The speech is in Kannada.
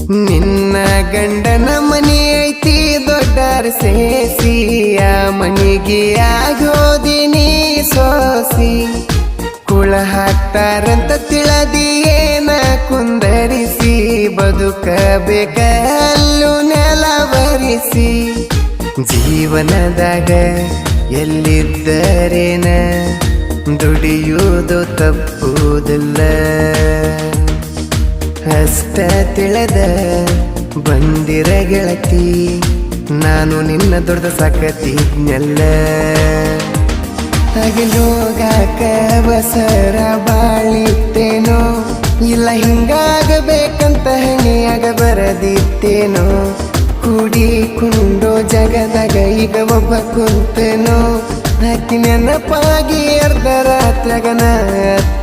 ನಿನ್ನ ಗಂಡನ ಮನಿ ಐತಿ ದೊಡ್ಡರ ಸೇಸಿಯ ಮನಿಗೆ ಆಗೋದಿನಿ ಸೋಸಿ ಕುಳ ಹಾಕ್ತಾರಂತ ತಿಳದಿಯೇನ ಕುಂದರಿಸಿ ಬದುಕಬೇಕಲ್ಲು ನೆಲ ಬರಿಸಿ ಜೀವನದಾಗ ಎಲ್ಲಿದ್ದರೇನ ದುಡಿಯುವುದು ತಪ್ಪುವುದಿಲ್ಲ ಅಷ್ಟ ತಿಳಿದ ಬಂದಿರ ಗೆಳತಿ ನಾನು ನಿನ್ನ ದೊಡ್ಡ ಸಾಕತಿದ್ನೆಲ್ಲ ಹೋಗಾಕ ಬಸರ ಬಾಳಿತ್ತೇನೋ ಇಲ್ಲ ಹಿಂಗಾಗಬೇಕಂತ ಹಣಿಯಾಗ ಬರದಿತ್ತೇನೋ ಕೂಡಿಕೊಂಡು ಜಗದಾಗ ಈಗ ಒಬ್ಬ ಕುಂತೇನೋ ಆಕಿ ನೆನಪಾಗಿ ಅರ್ಧ ರಾತ್ರಿಯಾಗನ